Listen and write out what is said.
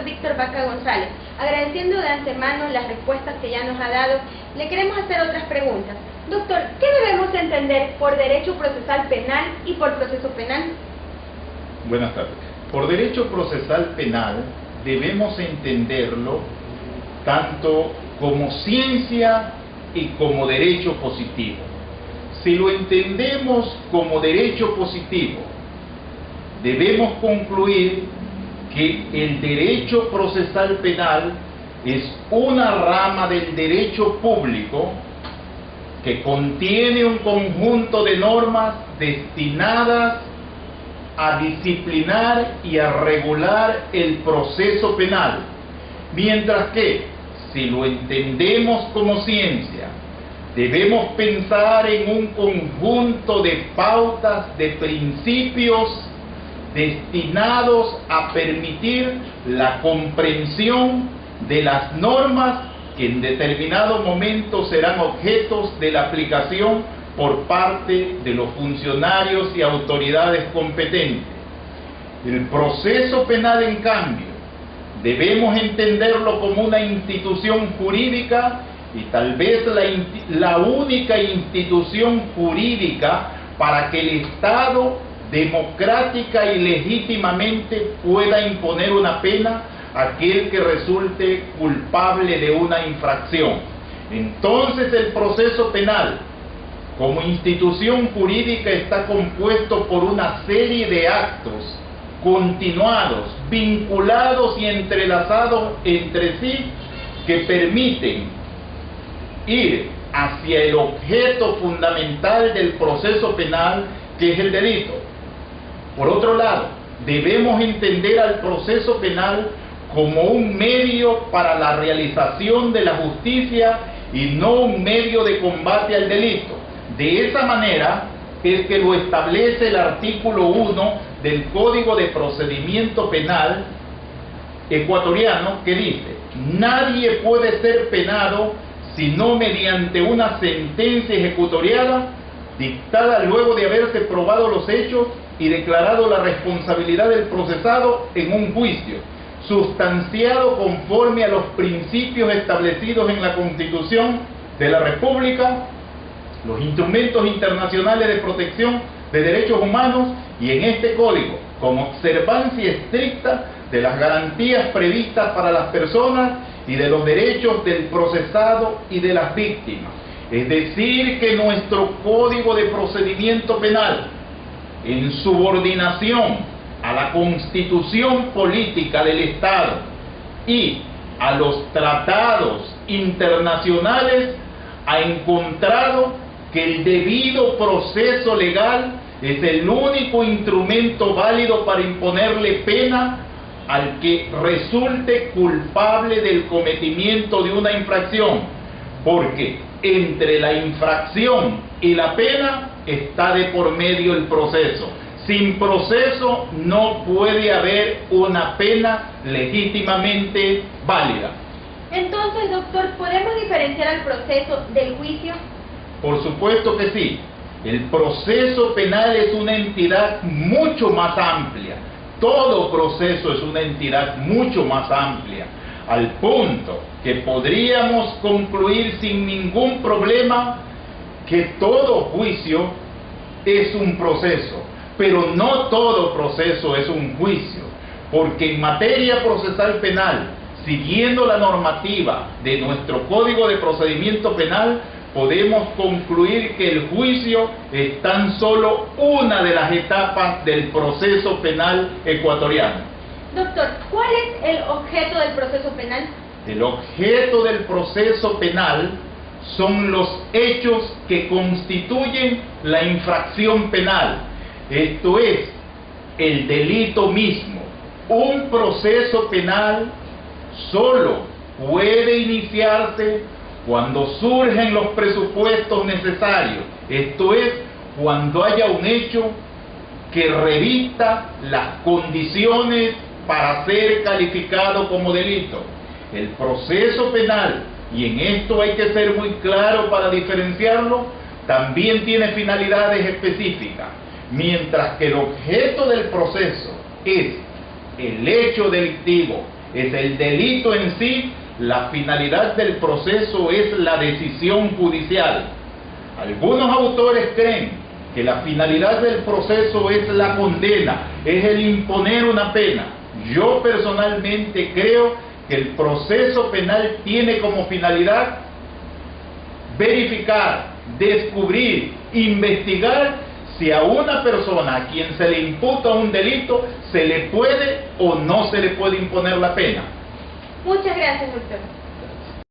doctor Víctor Vaca González. Agradeciendo de antemano las respuestas que ya nos ha dado, le queremos hacer otras preguntas. Doctor, ¿qué debemos entender por derecho procesal penal y por proceso penal? Buenas tardes. Por derecho procesal penal debemos entenderlo tanto como ciencia y como derecho positivo. Si lo entendemos como derecho positivo, debemos concluir que el derecho procesal penal es una rama del derecho público que contiene un conjunto de normas destinadas a disciplinar y a regular el proceso penal, mientras que, si lo entendemos como ciencia, debemos pensar en un conjunto de pautas, de principios destinados a permitir la comprensión de las normas que en determinado momento serán objetos de la aplicación por parte de los funcionarios y autoridades competentes. El proceso penal, en cambio, debemos entenderlo como una institución jurídica y tal vez la única institución jurídica para que el Estado democrática y legítimamente pueda imponer una pena a aquel que resulte culpable de una infracción. Entonces el proceso penal, como institución jurídica, está compuesto por una serie de actos continuados, vinculados y entrelazados entre sí, que permiten ir hacia el objeto fundamental del proceso penal, que es el delito. Por otro lado, debemos entender al proceso penal como un medio para la realización de la justicia y no un medio de combate al delito. De esa manera es que lo establece el artículo 1 del Código de Procedimiento Penal ecuatoriano, que dice: nadie puede ser penado sino mediante una sentencia ejecutoriada dictada luego de haberse probado los hechos y declarado la responsabilidad del procesado en un juicio, sustanciado conforme a los principios establecidos en la Constitución de la República, los instrumentos internacionales de protección de derechos humanos y en este código, con observancia estricta de las garantías previstas para las personas y de los derechos del procesado y de las víctimas. Es decir, que nuestro Código de Procedimiento Penal, en subordinación a la Constitución política del Estado y a los tratados internacionales, ha encontrado que el debido proceso legal es el único instrumento válido para imponerle pena al que resulte culpable del cometimiento de una infracción, porque entre la infracción y la pena está de por medio el proceso. Sin proceso no puede haber una pena legítimamente válida. Entonces, doctor, ¿podemos diferenciar el proceso del juicio? Por supuesto que sí. El proceso penal es una entidad mucho más amplia. Todo proceso es una entidad mucho más amplia, al punto que podríamos concluir sin ningún problema que todo juicio es un proceso, pero no todo proceso es un juicio, porque en materia procesal penal, siguiendo la normativa de nuestro Código de Procedimiento Penal, podemos concluir que el juicio es tan solo una de las etapas del proceso penal ecuatoriano. Doctor, ¿cuál es el objeto del proceso penal? El objeto del proceso penal son los hechos que constituyen la infracción penal, esto es, el delito mismo. Un proceso penal solo puede iniciarse cuando surgen los presupuestos necesarios, esto es, cuando haya un hecho que revista las condiciones para ser calificado como delito. El proceso penal, y en esto hay que ser muy claro para diferenciarlo, también tiene finalidades específicas, mientras que el objeto del proceso es el hecho delictivo es el delito en sí. La finalidad del proceso es la decisión judicial. Algunos autores creen que la finalidad del proceso es la condena, es el imponer una pena. Yo personalmente creo que el proceso penal tiene como finalidad verificar, descubrir, investigar si a una persona a quien se le imputa un delito se le puede o no se le puede imponer la pena. Muchas gracias, doctor.